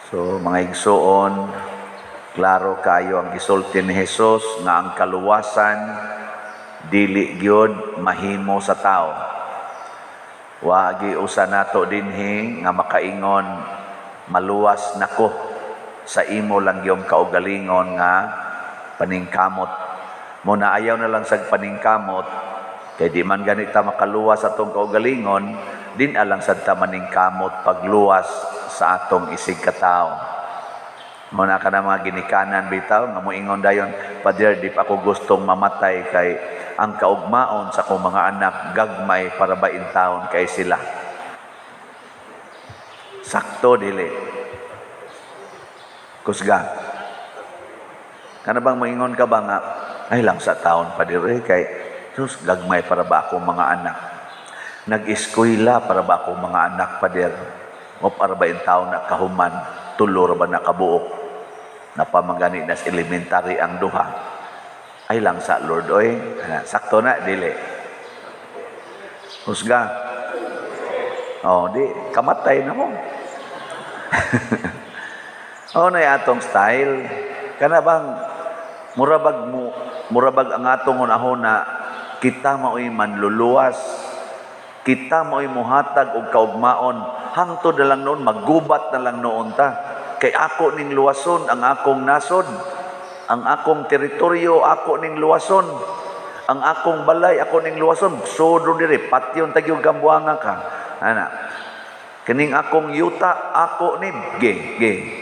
So mga igsoon, klaro kayo ang gisulti ni Jesus nga ang kaluwasan dili gyud mahimo sa tao. Wa gi usa nato dinhi nga makaingon maluwas nako sa imo lang yung kaugalingon nga paningkamot. Muna ayaw na lang sa paningkamot kay di man ganita makaluwas atong kaugalingon, din alang sad ta maningkamot pagluwas sa atong isig katao. Muna ka na mga ginikanan bitaw nga moingon dayon, Pader, di pa ako gustong mamatay kay ang kaugmaon sa akong mga anak gagmay para ba intawon kay sila. Sakto dili. Kusga. Kana bang moingon ka ba nga ay lang sa taon Pader kay sus gagmay para ba akong mga anak. Nag-eskwela para ba akong mga anak Pader. O para ba yung tao na kahuman, tulor ba na kabuok, na pamangani na elementary ang duha, ay lang sa Lord, oy, sakto na, dili. Husga. Di, kamatay na mo. Na atong style, kana bang, murabag ang atong unahon na, kita mao'y manluluwas, kita mao'y muhatag og kaugmaon, hangtod na lang noon, maggubat na lang noon ta. Kay ako ning luwason ang akong nasod, ang akong teritoryo ako ning luwason, ang akong balay ako ning luwason. Sodo diri patyon tagyog gambuanga ka. Ana. Kining akong yuta ako ni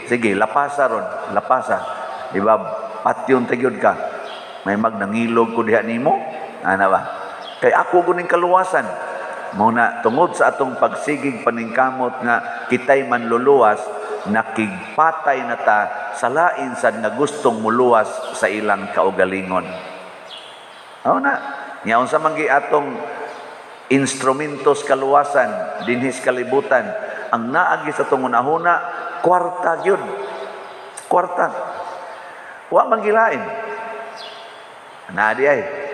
sige lapasa ron, lapasa. Diba patyon tagyod ka. May magnangilog ko diha nimo. Ana ba? Kay ako guning kaluwasan. Muna tungod sa atong pagsigig paningkamot nga kitay manluluwas, nakigpatay na ta sa lain sad nga gustong muluwas sa ilang kaugalingon. Na nyaon sa manggi atong instrumentos kaluwasan dinhis kalibutan, ang naagi sa atong unahuna kwarta gyud. Kwarta. Wa mangilain. Di ay.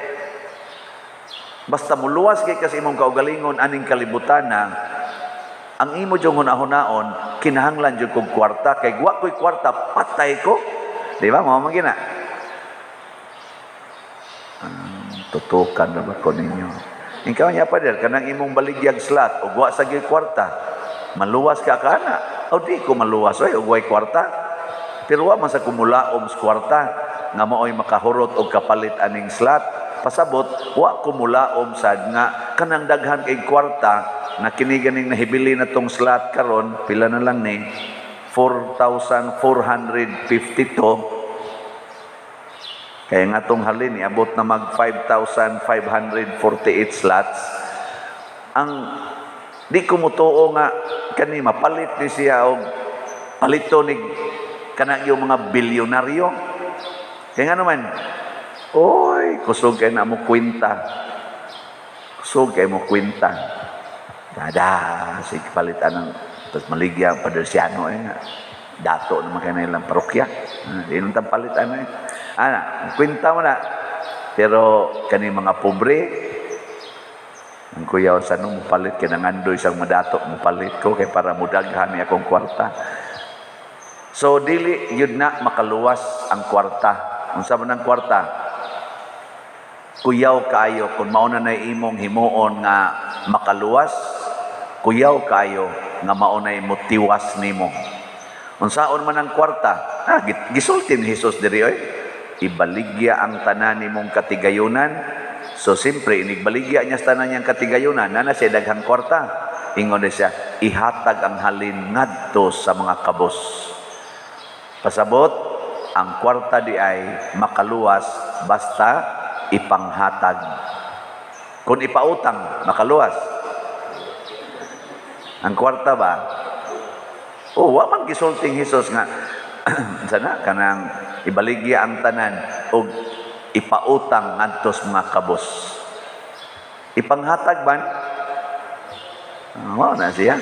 Basta muluwas kay kasi imong kaugalingon aning kalibutan na ang imo jung hunahunaon kinahanglan jud kog kwarta, kay wa ko'y kwarta patay ko. Di ba? Mao man gina. Tutukan na ba ko ninyo? Ikaw niya Pader, kanang imong baligyag slot ug wa sa gyud kwarta. Maluwas ka kana. O di ko maluwas oy ug way kwarta. Pero wa man sa kumulaom sa kwarta nga mao'y makahurot og kapalit aning slot. Pasabot, wa kumulaom sad nga kanang daghan kay kwarta na kini ganing nahibili na tong slot karon, pila na lang ni 4,452. Kaya nga tong halin abot na mag 5,548 slots. Ang di ko mutuo nga kani mapalit ni siya og palito ni kanang yung mga bilyonaryo. Kaya nga naman, oy, kusog kayo na mo kwenta. Kusog kayo mo kwenta. Sige, palitan ng tapos maligya ang Padersiano dato naman kayo na ilang parokya. Ilang tang palitan kwenta mo na. Pero kani mga pobre, ang kuyaw sa nung mupalit, kinangandoy isang madato, mupalit ko kay para mudaghan niya akong kwarta. So, dili yun na makaluwas ang kwarta. Kung saan ng kwarta, kuyaw kayo kung mauna na imong himuon nga makaluwas, kuyaw kayo nga maunay motiwas nimo. Unsaon man ang kwarta, gisulti ni Jesus diri oy, ibaligya ang tanan nimong katigayunan. So simpre inigbaligya niya sa tanan niyang katigayunan, nana siya daghang kwarta. Ingon siya, ihatag ang halin ngadto sa mga kabos. Pasabot, ang kwarta di ay makaluwas basta ipanghatag. Kung ipautang, makaluwas. Ang kwarta ba? Wa man gisulting Jesus nga sana kanang ibaligya ang tanan o ipautang ngadto sa mga kabos. Ipanghatag ban? Mao na siya.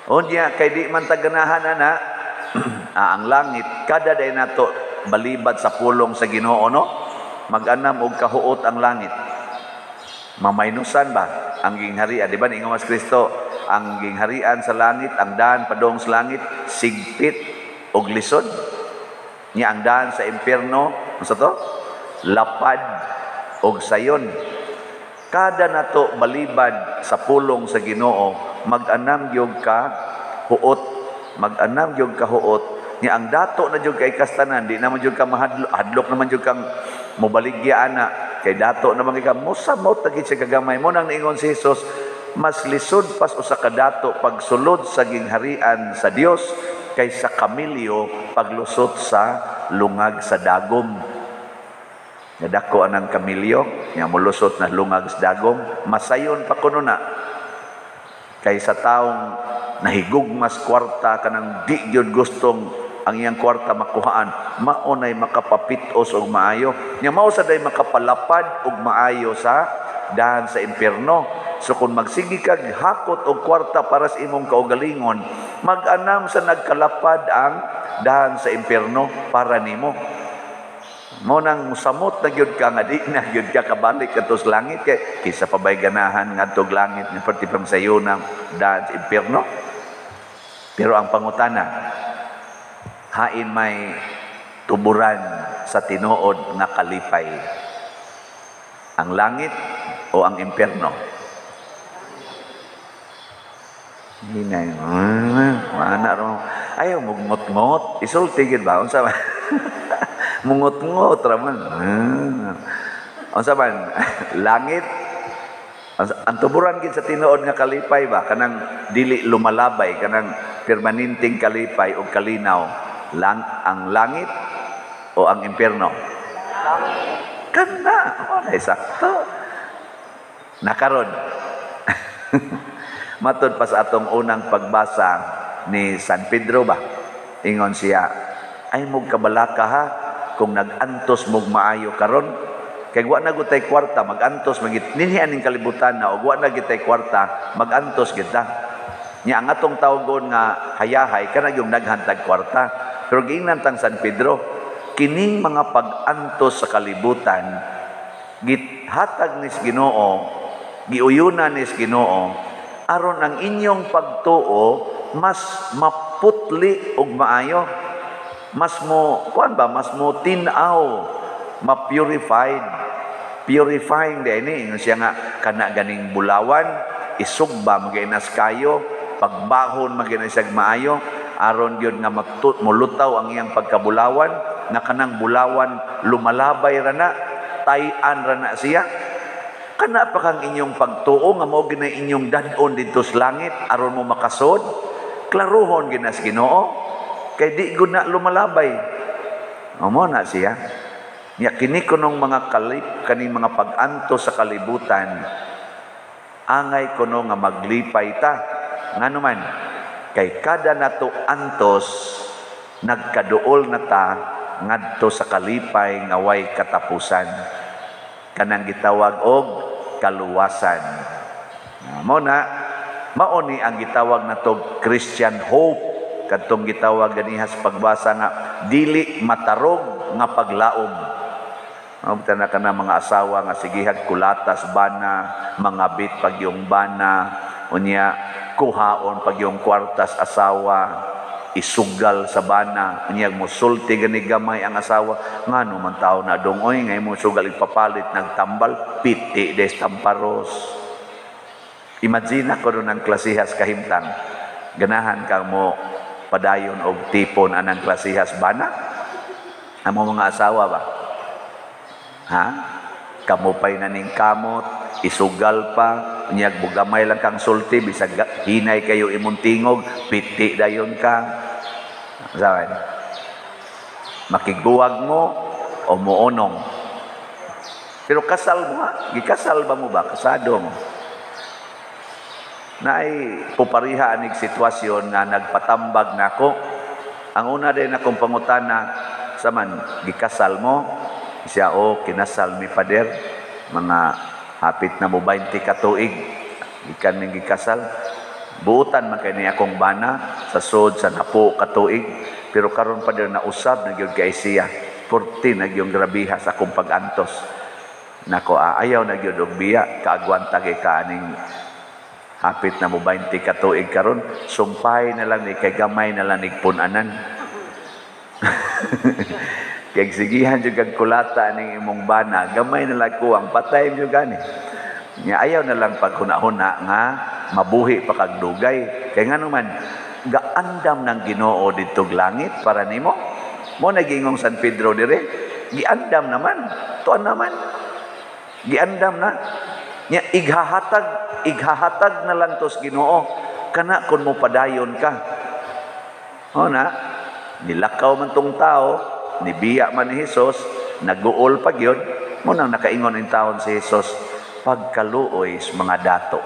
Unya kay di man taganahan ana ang langit kada day nato balibad sa pulong sa Ginoo no, mag-anam og kahuot ang langit. Mamaynusan ba ang gingharian? Di ba ingon mas Kristo, ang gingharian sa langit, ang daan padong sa langit, sigpit og lisod. Nya ang daan sa impierno, unsa to? Lapad og sayon. Kada nato balibad sa pulong sa Ginoo, mag-anam gyud ka huot, mag-anam gyud ka huot. Nya ang dato na jud kay kastanan, di naman jud ka mahadlok naman jud kang mobaligya ana kay dato naman kay ka mosamot tagid sa kagamay mo nang niingon si Jesus, mas lisod pas usa ka dato pagsulod sa gingharian sa Dios kaysa kamilyo paglusot sa lungag sa dagom. Nadako anang kamilyo nya molusot na lungag sa dagom, masayon pa kuno na kaysa taong nahigugmas kwarta kanang di gyud gustong ang iyang kwarta makuhaan, maunay makapapitos og maayo. Nya mao sa day makapalapad og maayo sa dahan sa impierno. So kung magsigi kag hakot og kwarta para sa imong kaugalingon, mag-anam sa nagkalapad ang dahan sa impierno para nimo. Mo nang musamot na gyud ka nga di na gyud ka kabalik katos langit kay kisa pa bay ganahan ngadto langit nga perti pamsayon ng dahan sa impierno. Pero ang pangutana, hain may tuburan sa tinuod nga kalipay, ang langit o ang impierno? Hinay, mana ro, ayaw mugngot-ngot, isulti gid ba unsa man? Mungot-ngot ra man. Unsa man? Langit, ang tuburan gid sa tinuod nga kalipay ba, kanang dili lumalabay, kanang permanenteng kalipay o kalinaw. Ang langit o ang impierno? Langit. Kana, ay sakto. Nakaron. Matod pa sa atong unang pagbasa ni San Pedro ba? Ingon siya, ay mog kabalaka ha, kung nag-antos mog maayo karon, kay wa na gutay kwarta, mag-antos, ninhian ning kalibutan na, o wa na gitay kwarta, mag-antos kita. Nya ang atong tawgon nga hayahay, kana yung naghantag kwarta. Pero giingnan tang San Pedro, kining mga pag-antos sa kalibutan, githatag nis Ginoo, giuyunan nis Ginoo, aron ang inyong pagtuo mas maputli og maayo, mas mo tinaw, ma-purified. Purifying di ini, siya nga kana ganing bulawan, isugba maginas kayo, pagbahon maginas siya maayo, aron gyud nga mulutaw ang iyang pagkabulawan, nga kanang bulawan lumalabay rana, tay-an rana siya. Kana pa kang inyong pagtuo nga mao ginay inyong dad-on didto sa langit aron mo makasod. Klaruhon ginas Ginoo kay di gud na lumalabay. Amo na siya. Nya kini kunong mga kaning mga pag-antos sa kalibutan, angay kuno nga maglipay ta. Ngano man kay kada nato antos nagkaduol na ta ngadto sa kalipay nga way katapusan, kanang gitawag og kaluwasan. Mao ni ang gitawag nato Christian hope, kadtong gitawag ganiha sa pagbasa nga dili matarog nga paglaom. Mabta na kana mga asawa nga sigihag kulatas bana, mangabit pag yung bana, unya kuhaon pag yung kwartas asawa, isugal sa bana, unya musulti gani gamay ang asawa, ngano man tao na dongoy ngay mo sugal ipapalit nagtambal, piti des tamparos. Imagine ko ng klasihas kahimtang, ganahan kang mo padayon og tipon anang klasihas bana, amo mga asawa ba? Ha? Kamupay na ning kamot, isugal pa, niyag bugamay lang kang sulti, bisag hinay kayo imong tingog, piti dayon ka. Sabi, makiguwag mo o muonong. Pero kasal mo ha? Gikasal ba mo ba? Kasado mo. Naay pupariha anig sitwasyon nga nagpatambag na ako. Ang una din akong pangutana, saman, gikasal mo? Siya, kinasal mi pader, mga hapit na mo 20 katuig, ikan ning gikasal. Buutan man kay ni akong bana, sa sod, sa napo katuig, pero karon pader na usab, nagyod kay siya, 14 nagyong grabiha sa akong pag-antos. Nako, ayaw nagyod og biya, kaagwanta kay kaaning Hapit na mo 20 ka tuig karon, sumpay na lang ni kay gamay na lang nigpunanan. Kay sigihan jud kag kulata ning imong bana, gamay na lang ko ang patay jud gani. Nya ayaw na lang paghuna-huna nga mabuhi pa kag dugay. Kay ngano man gaandam ng Ginoo didto langit para nimo. Mo nagingong San Pedro dire, giandam naman, tuan naman. Giandam na. Nya ighahatag na lang tos Ginoo kana kun mo padayon ka. O na, nilakaw man tong tao, nibiya man ni Hesus, naguol pa gyud, mo nang nakaingon in taon si Hesus, pagkaluoy sa mga dato.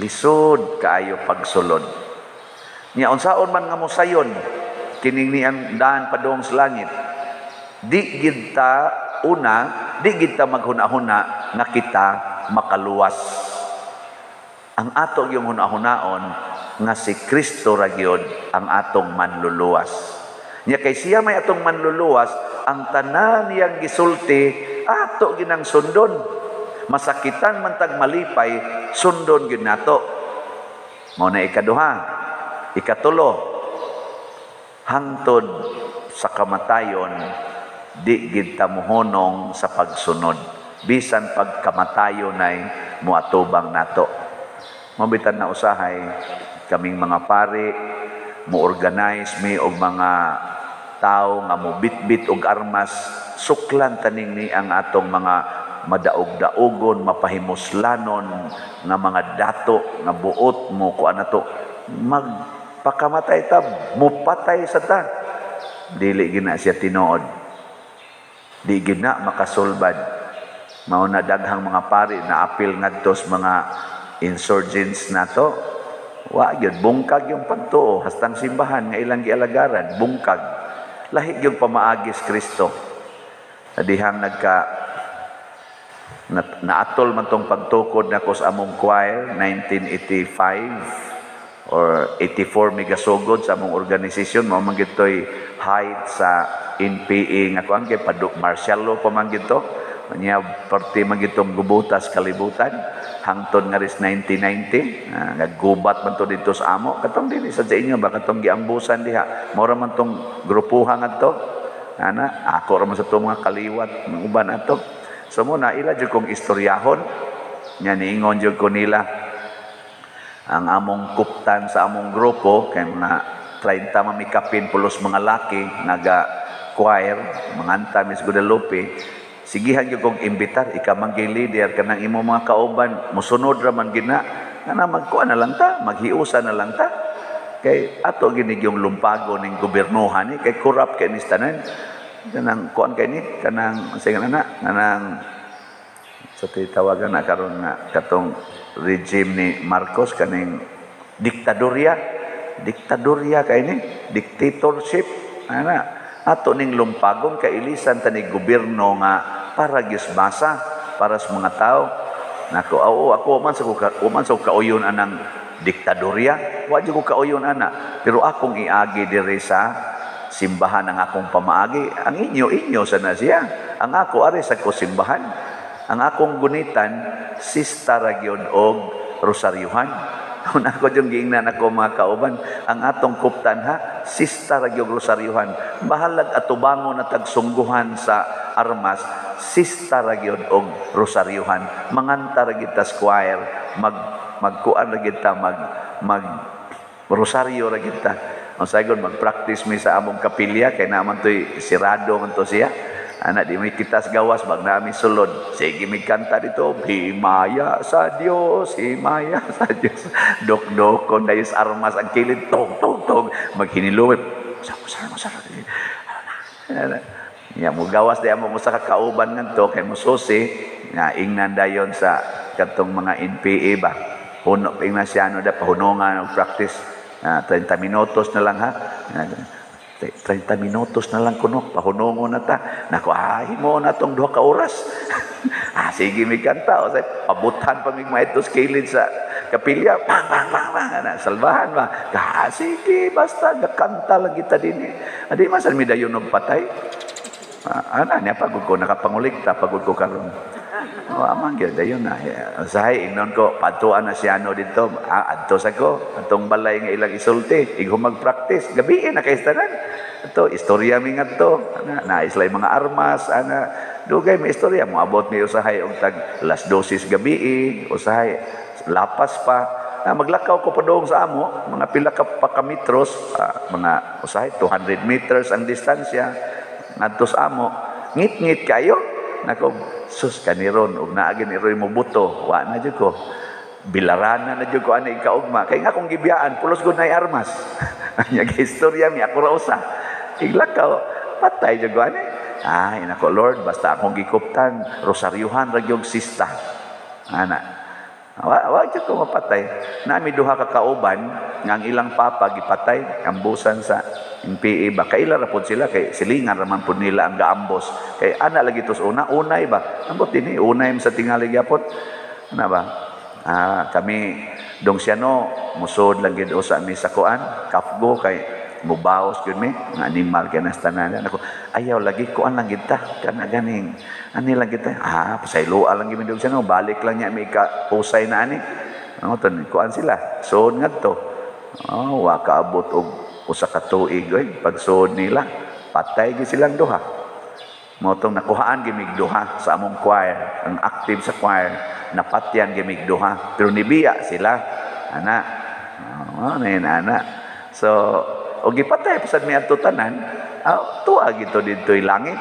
Lisod kaayo pagsulod. Nya unsaon man nga mosayon kining niyang daan padung sa langit. Di gid ta maghuna-huna nga kita makaluwas. Ang ato yung huna-hunaon nga si Kristo ra gyud ang atong manluluwas. Nya kay siya may atong manluluwas, ang tanan niyang gisulti ato ginang sundon. Masakitan man tag malipay, sundon gyud nato. Mao na ikaduha. Ikatulo, hangtod sa kamatayon, di gid ta mohonong sa pagsunod. Bisan pagkamatayon ay muatubang nato. Mabitan na usahay kaming mga pari, mo-organize mi og mga tao nga mo bitbit og armas, suklan taning ni ang atong mga madaog-daogon, mapahimuslanon nga mga dato nga buot mo kuan nato magpakamatay ta, mupatay sa ta. Dili gina siya tinuod. Di gina makasulbad. Mao na daghang mga pari na apil ngadto sa mga insurgents nato. Wa gyud bungkag yung pagtuo hastang simbahan nga ilang gialagaran, bungkag. Lahi gyud pamaagis Kristo. Adihang naatol man tong pagtukod nako sa among choir 1985 or 84 megasugod sa among organisasyon. Mao man gitoy height sa NPA nga kuan kay Paduk Marcialo pa man gito. Nya parte man gitong gubutas kalibutan hangtod nga ris 1990 naggubat man to dito sa amo katong dinhi sa inyo ba katong giambusan diha mora man tong grupuhan adto ana ako ra man sa to mga kaliwat ng uban ato. So mo na ila jud kong istoryahon nya niingon jud ko nila ang among kuptan sa among grupo kay mga 30 mamikapin pulos mga laki naga choir manganta Miss Guadalupe. Sigihan gyud kong imbitar ika man gyud leader kanang imo mga kauban mosunod ra man gina nga magkuan na lang ta maghiusa na lang ta kay ato gini yung lumpago ning gobyernohan ni kay corrupt kay nis tanan kanang kuan kay ni kanang singa na kanang sa tawagan na karon nga katong regime ni Marcos kaning diktadorya kay ni dictatorship ana ato ning lumpagon kay ilisan tani gobyerno nga para gisbasa para sa mga tao nako ako man sa kauyon anang diktadorya wa jud ko kauyon ana pero akong iagi diri sa simbahan ang akong pamaagi ang inyo sana siya ang ako ari sa ko simbahan ang akong gunitan sista ra gyud og rosaryuhan. Kung ako yung giingnan ako mga kauban, ang atong kuptan ha, sista ra gyud rosaryuhan. Bahalag atubangon na tagsungguhan sa armas, sista ra gyud og rosaryuhan. Manganta ra gyud ta sa choir, magkuan ra gyud ta mag rosaryo ra gyud ta. Ang sagon mag-practice mi sa among kapilya kay naman toy sirado man to siya. Anak di may kitas gawas bag namin sulod. Sige may kanta dito. Himaya sa Diyos, himaya sa Diyos. Dok-dokon dahil sa armas ang kilid. Tog. Maghiniluwip. Masarap. Ya, mo gawas dahil mo sa kakauban ng to. Kaya mo susi. Ingnan dayon sa katong mga NPA ba. Huno, Ignaciano da, pahunungan, practice. 30 minutos na lang ha. 30 minutos na lang kuno pahunongon na ta nako mo na tong 2 ka oras sige mi kanta o say pabutan pa mig maetos kilid sa kapilya bang na salbahan ba sige basta gakanta lang kita dinhi adi masan mi dayon og patay ana nya pagud ko nakapanguligta pagud ko karon Amang gyud dayon na. Usahay ingnon ko patuan na siya dito. Adto sa ko atong balay nga ilang isulti, igo mag-practice gabi na kay tanan. Ato istorya mi ngadto. Na islay mga armas ana dugay may istorya mo abot mi usahay og tag las 12 gabi, usahay lapas pa. Maglakaw ko pa doon sa amo, mga pila ka metros, mga usahay 200 meters ang distansya ngadto sa amo. Ngit-ngit kayo. Nako, sus kaniron ug naagi ni Roy mo buto, wa na jud ko. Bilarana na jud ko ani kaugma. Kay nga kung gibiyaan pulos gud nay armas. Anya kay istorya mi ako ra usa. Iglakaw patay jud ko ani. Ay nako Lord, basta akong gikuptan, rosaryuhan ra gyud sista. Ana. Wa jud ko mapatay. Nami duha ka kauban nga ang ilang papa gipatay ambusan sa MPA ba kaila ra pud sila kay silingan ra man pud nila ang gaambos kay ana lagi tos unay ba ambot dinhi unay sa tingali gyapon ana ba kami dong siano musod lang gid usa mi sa kuan kafgo kay mubaos gyud mi nga animal kay nas tanan ako ayaw lagi kuan lang gid ta kana ganing ani lang gid ta pasayloa lang gid mi dong siano balik lang niya mi ka pusay na ani ton kuan sila sod ngadto wa kaabot og usa ka tuig pagsuod nila patay gyud silang duha mo tong nakuhaan gimig duha sa among choir ang active sa choir napatyan gimig duha pero nibiya sila ana ana so og gipatay pasad mi adto tanan tuwa gito didtoy langit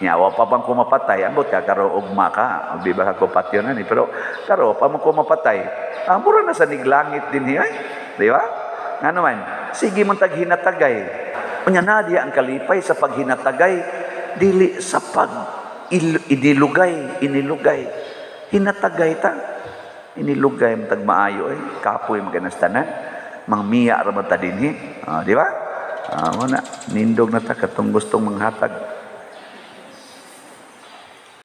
nya wa pa bang kumapatay ambot ka karo ugma ka di ba ko patyon ani pero karo pa man ko mapatay mura na sa niglangit din ay di ba nga naman, sige mong taghinatagay. Unya na diya ang kalipay sa paghinatagay, dili sa inilugay. Hinatagay ta. Inilugay mong tagmaayo kapoy maganastanan. Mang miya raman ta dinhi. Di ba? Nindog na ta katong gustong manghatag.